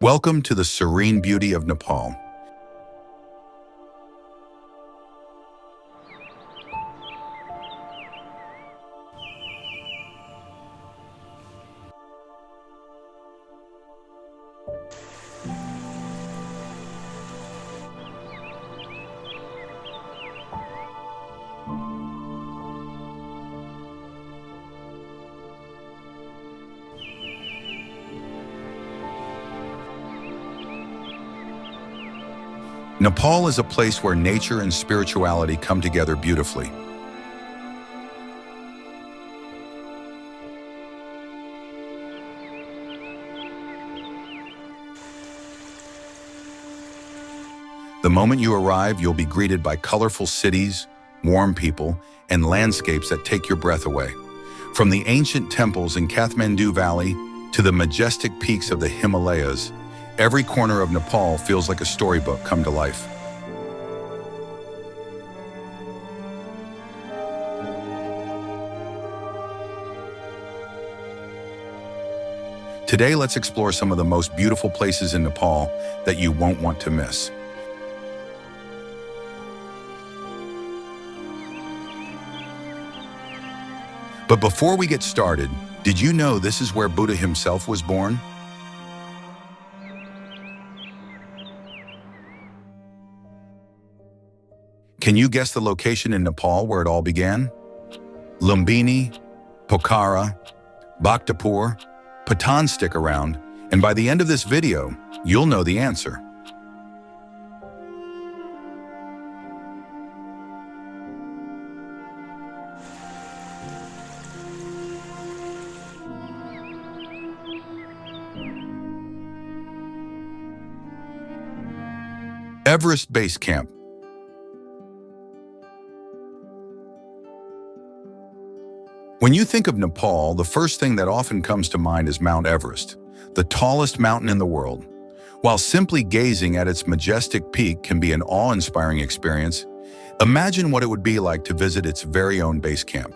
Welcome to the serene beauty of Nepal. Nepal is a place where nature and spirituality come together beautifully. The moment you arrive, you'll be greeted by colorful cities, warm people, and landscapes that take your breath away. From the ancient temples in Kathmandu Valley to the majestic peaks of the Himalayas, every corner of Nepal feels like a storybook come to life. Today, let's explore some of the most beautiful places in Nepal that you won't want to miss. But before we get started, did you know this is where Buddha himself was born? Can you guess the location in Nepal where it all began? Lumbini, Pokhara, Bhaktapur, Patan. Stick around, and by the end of this video, you'll know the answer. Everest Base Camp. When you think of Nepal, the first thing that often comes to mind is Mount Everest, the tallest mountain in the world. While simply gazing at its majestic peak can be an awe-inspiring experience, imagine what it would be like to visit its very own base camp.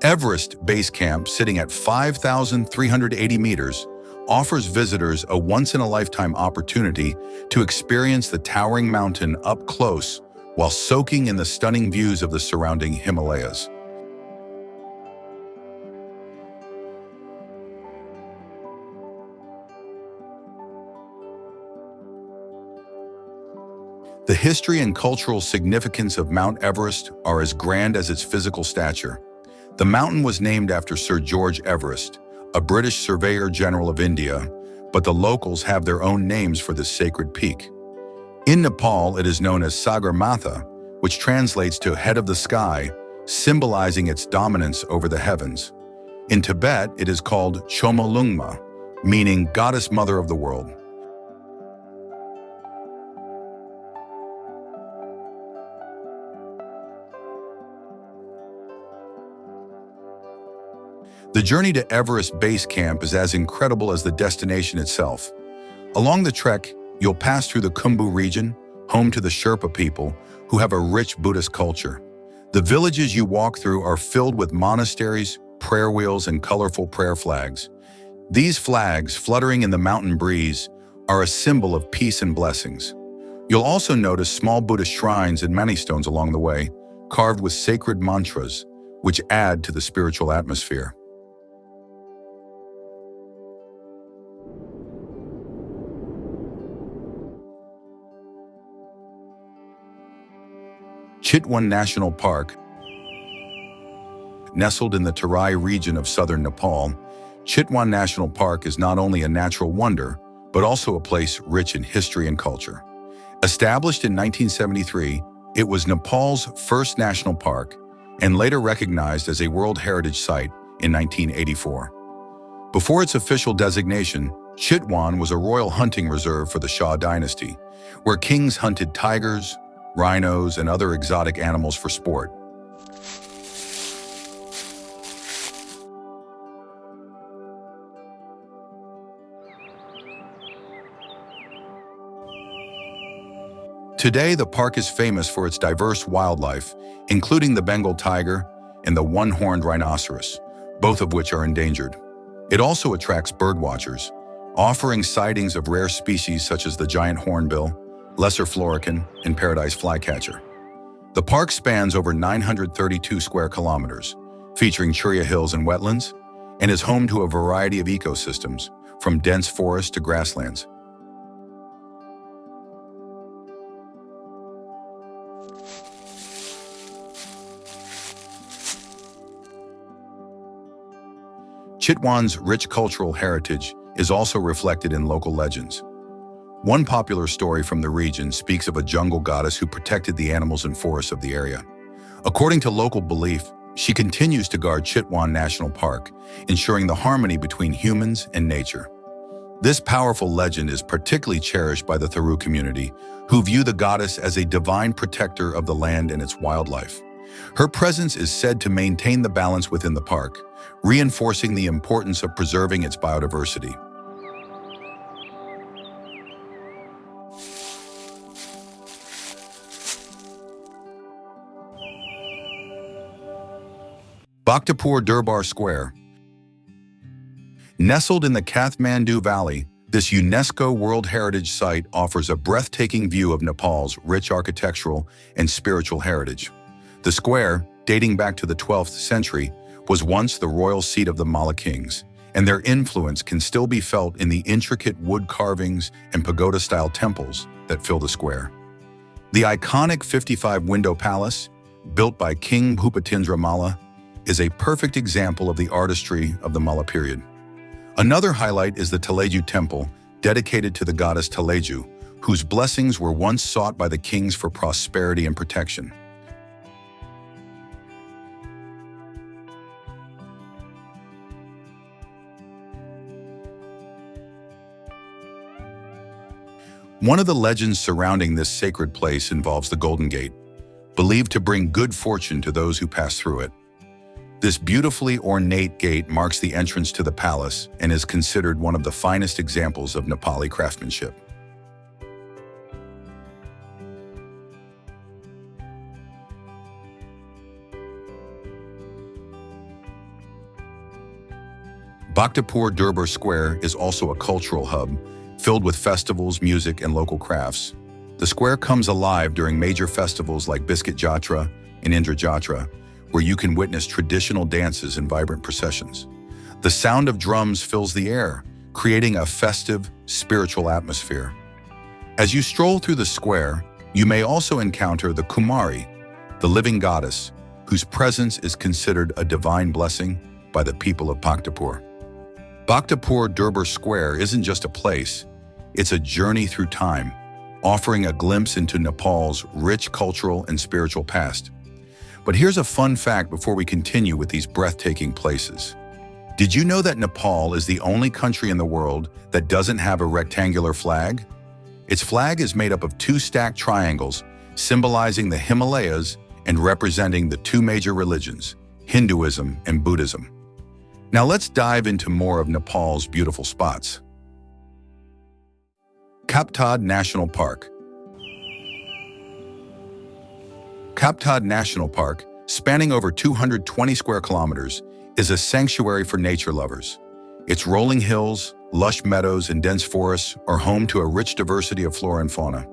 Everest Base Camp, sitting at 5,380 meters, offers visitors a once-in-a-lifetime opportunity to experience the towering mountain up close while soaking in the stunning views of the surrounding Himalayas. The history and cultural significance of Mount Everest are as grand as its physical stature. The mountain was named after Sir George Everest, a British Surveyor General of India, but the locals have their own names for this sacred peak. In Nepal, it is known as Sagarmatha, which translates to head of the sky, symbolizing its dominance over the heavens. In Tibet, it is called Chomolungma, meaning Goddess Mother of the World. The journey to Everest Base Camp is as incredible as the destination itself. Along the trek, you'll pass through the Khumbu region, home to the Sherpa people, who have a rich Buddhist culture. The villages you walk through are filled with monasteries, prayer wheels, and colorful prayer flags. These flags, fluttering in the mountain breeze, are a symbol of peace and blessings. You'll also notice small Buddhist shrines and many stones along the way, carved with sacred mantras, which add to the spiritual atmosphere. Chitwan National Park. Nestled in the Terai region of southern Nepal, Chitwan National Park is not only a natural wonder, but also a place rich in history and culture. Established in 1973, it was Nepal's first national park and later recognized as a World Heritage Site in 1984. Before its official designation, Chitwan was a royal hunting reserve for the Shah dynasty, where kings hunted tigers, rhinos, and other exotic animals for sport. Today, the park is famous for its diverse wildlife, including the Bengal tiger and the one-horned rhinoceros, both of which are endangered. It also attracts birdwatchers, offering sightings of rare species such as the giant hornbill, lesser florican, and paradise flycatcher. The park spans over 932 square kilometers, featuring Churia hills and wetlands, and is home to a variety of ecosystems, from dense forests to grasslands. Chitwan's rich cultural heritage is also reflected in local legends. One popular story from the region speaks of a jungle goddess who protected the animals and forests of the area. According to local belief, she continues to guard Chitwan National Park, ensuring the harmony between humans and nature. This powerful legend is particularly cherished by the Tharu community, who view the goddess as a divine protector of the land and its wildlife. Her presence is said to maintain the balance within the park, reinforcing the importance of preserving its biodiversity. Bhaktapur Durbar Square. Nestled in the Kathmandu Valley, this UNESCO World Heritage Site offers a breathtaking view of Nepal's rich architectural and spiritual heritage. The square, dating back to the 12th century, was once the royal seat of the Malla kings, and their influence can still be felt in the intricate wood carvings and pagoda-style temples that fill the square. The iconic 55-window palace, built by King Bhupatindra Malla, is a perfect example of the artistry of the Malla period. Another highlight is the Teleju Temple, dedicated to the goddess Teleju, whose blessings were once sought by the kings for prosperity and protection. One of the legends surrounding this sacred place involves the Golden Gate, believed to bring good fortune to those who pass through it. This beautifully ornate gate marks the entrance to the palace and is considered one of the finest examples of Nepali craftsmanship. Bhaktapur Durbar Square is also a cultural hub, filled with festivals, music, and local crafts. The square comes alive during major festivals like Biscuit Jatra and Indra Jatra, where you can witness traditional dances and vibrant processions. The sound of drums fills the air, creating a festive, spiritual atmosphere. As you stroll through the square, you may also encounter the Kumari, the living goddess, whose presence is considered a divine blessing by the people of Bhaktapur. Bhaktapur Durbar Square isn't just a place, it's a journey through time, offering a glimpse into Nepal's rich cultural and spiritual past. But here's a fun fact before we continue with these breathtaking places. Did you know that Nepal is the only country in the world that doesn't have a rectangular flag? Its flag is made up of two stacked triangles, symbolizing the Himalayas and representing the two major religions, Hinduism and Buddhism. Now let's dive into more of Nepal's beautiful spots. Kaptad National Park. Kaptad National Park, spanning over 220 square kilometers, is a sanctuary for nature lovers. Its rolling hills, lush meadows, and dense forests are home to a rich diversity of flora and fauna.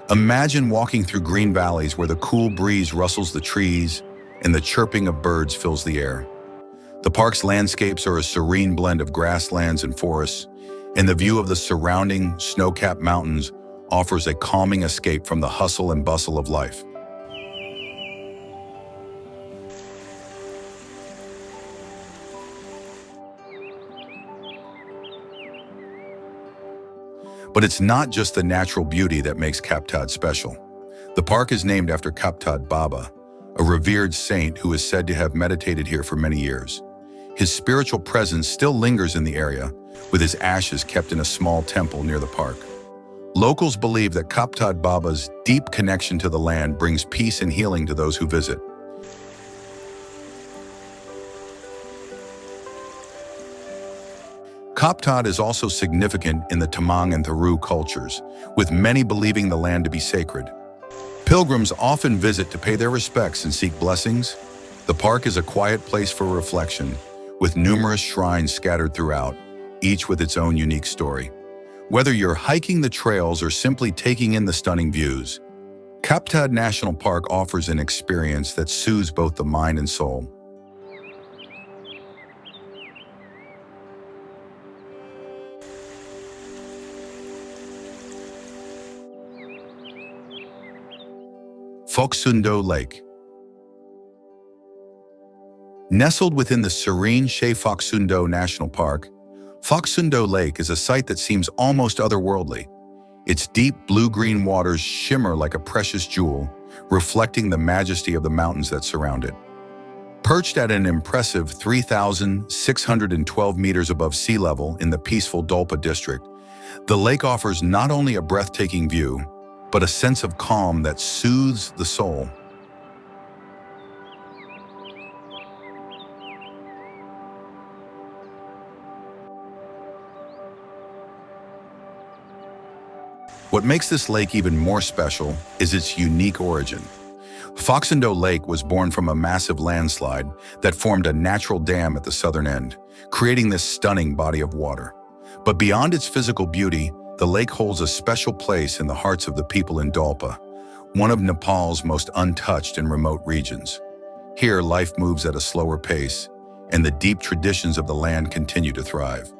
Imagine walking through green valleys where the cool breeze rustles the trees and the chirping of birds fills the air. The park's landscapes are a serene blend of grasslands and forests, and the view of the surrounding snow-capped mountains offers a calming escape from the hustle and bustle of life. But it's not just the natural beauty that makes Kaptad special. The park is named after Kaptad Baba, a revered saint who is said to have meditated here for many years. His spiritual presence still lingers in the area, with his ashes kept in a small temple near the park. Locals believe that Kaptad Baba's deep connection to the land brings peace and healing to those who visit. Kaptad is also significant in the Tamang and Tharu cultures, with many believing the land to be sacred. Pilgrims often visit to pay their respects and seek blessings. The park is a quiet place for reflection, with numerous shrines scattered throughout, each with its own unique story. Whether you're hiking the trails or simply taking in the stunning views, Kaptad National Park offers an experience that soothes both the mind and soul. Phoksundo Lake. Nestled within the serene Phoksundo National Park, Phoksundo Lake is a sight that seems almost otherworldly. Its deep blue-green waters shimmer like a precious jewel, reflecting the majesty of the mountains that surround it. Perched at an impressive 3,612 meters above sea level in the peaceful Dolpa district, the lake offers not only a breathtaking view, but a sense of calm that soothes the soul. What makes this lake even more special is its unique origin. Phoksundo Lake was born from a massive landslide that formed a natural dam at the southern end, creating this stunning body of water. But beyond its physical beauty, the lake holds a special place in the hearts of the people in Dolpa, one of Nepal's most untouched and remote regions. Here, life moves at a slower pace, and the deep traditions of the land continue to thrive.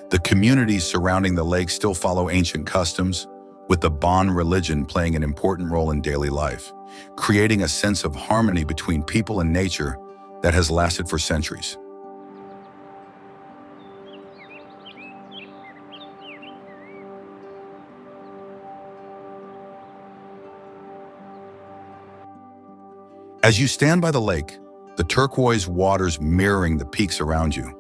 The communities surrounding the lake still follow ancient customs, with the Bon religion playing an important role in daily life, creating a sense of harmony between people and nature that has lasted for centuries. As you stand by the lake, the turquoise waters mirroring the peaks around you,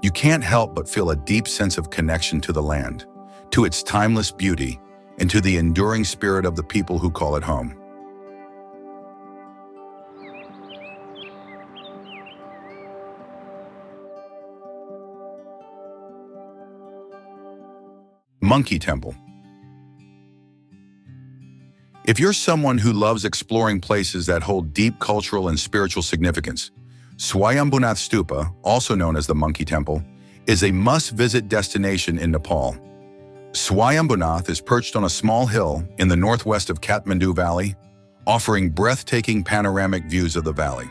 you can't help but feel a deep sense of connection to the land, to its timeless beauty, and to the enduring spirit of the people who call it home. Monkey Temple. If you're someone who loves exploring places that hold deep cultural and spiritual significance, Swayambhunath Stupa, also known as the Monkey Temple, is a must-visit destination in Nepal. Swayambhunath is perched on a small hill in the northwest of Kathmandu Valley, offering breathtaking panoramic views of the valley.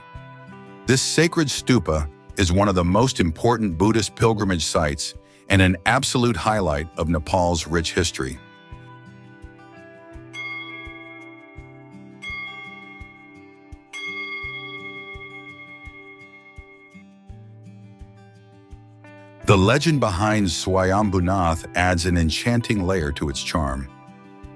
This sacred stupa is one of the most important Buddhist pilgrimage sites and an absolute highlight of Nepal's rich history. The legend behind Swayambhunath adds an enchanting layer to its charm.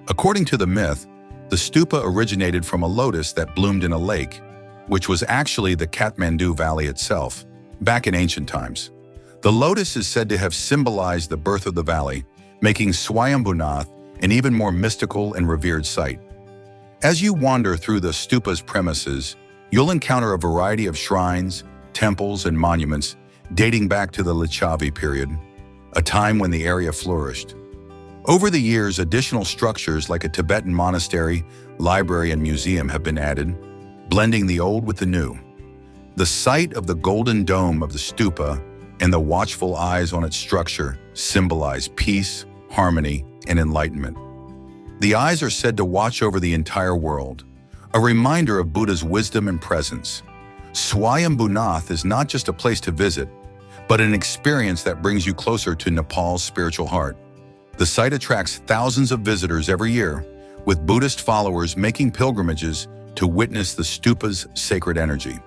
According to the myth, the stupa originated from a lotus that bloomed in a lake, which was actually the Kathmandu Valley itself, back in ancient times. The lotus is said to have symbolized the birth of the valley, making Swayambhunath an even more mystical and revered site. As you wander through the stupa's premises, you'll encounter a variety of shrines, temples, and monuments dating back to the Licchavi period, a time when the area flourished. Over the years, additional structures like a Tibetan monastery, library, and museum have been added, blending the old with the new. The sight of the golden dome of the stupa and the watchful eyes on its structure symbolize peace, harmony, and enlightenment. The eyes are said to watch over the entire world, a reminder of Buddha's wisdom and presence. Swayambhunath is not just a place to visit, but an experience that brings you closer to Nepal's spiritual heart. The site attracts thousands of visitors every year, with Buddhist followers making pilgrimages to witness the stupa's sacred energy.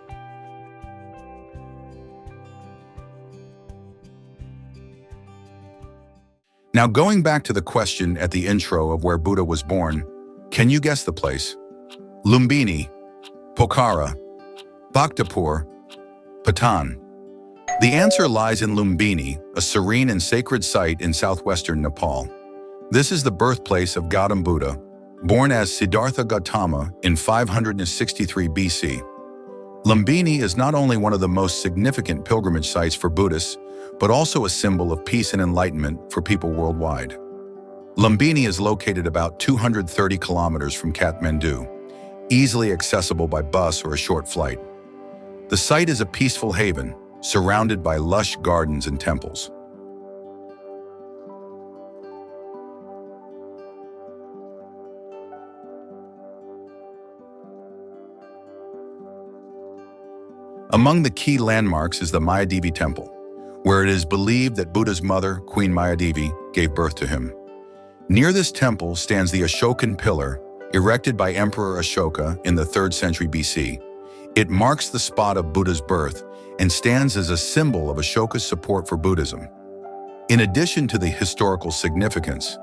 Now, going back to the question at the intro of where Buddha was born, can you guess the place? Lumbini, Pokhara, Bhaktapur, Patan. The answer lies in Lumbini, a serene and sacred site in southwestern Nepal. This is the birthplace of Gautam Buddha, born as Siddhartha Gautama in 563 BC. Lumbini is not only one of the most significant pilgrimage sites for Buddhists, but also a symbol of peace and enlightenment for people worldwide. Lumbini is located about 230 kilometers from Kathmandu, easily accessible by bus or a short flight. The site is a peaceful haven, surrounded by lush gardens and temples. Among the key landmarks is the Mayadevi Temple, where it is believed that Buddha's mother, Queen Mayadevi, gave birth to him. Near this temple stands the Ashokan pillar, erected by Emperor Ashoka in the 3rd century BC. It marks the spot of Buddha's birth and stands as a symbol of Ashoka's support for Buddhism. In addition to the historical significance,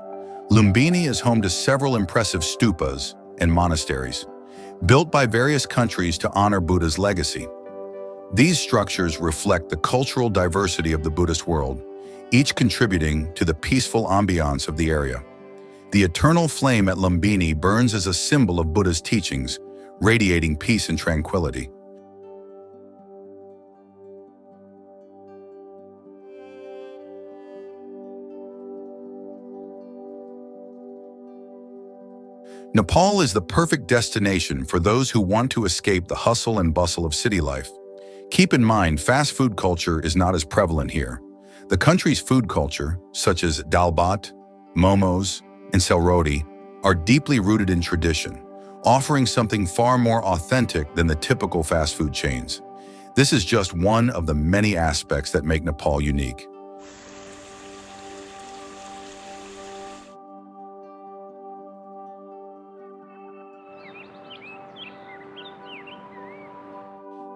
Lumbini is home to several impressive stupas and monasteries, built by various countries to honor Buddha's legacy. These structures reflect the cultural diversity of the Buddhist world, each contributing to the peaceful ambiance of the area. The eternal flame at Lumbini burns as a symbol of Buddha's teachings, radiating peace and tranquility. Nepal is the perfect destination for those who want to escape the hustle and bustle of city life. Keep in mind, fast food culture is not as prevalent here. The country's food culture, such as dal bhat, momos, and sel roti, are deeply rooted in tradition, offering something far more authentic than the typical fast food chains. This is just one of the many aspects that make Nepal unique.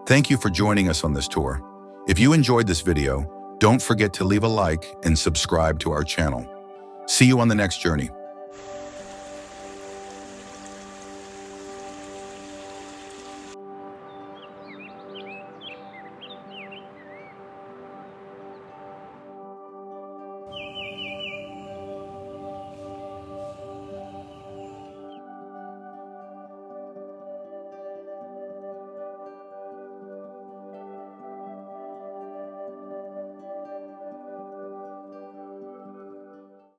Thank you for joining us on this tour. If you enjoyed this video, don't forget to leave a like and subscribe to our channel. See you on the next journey.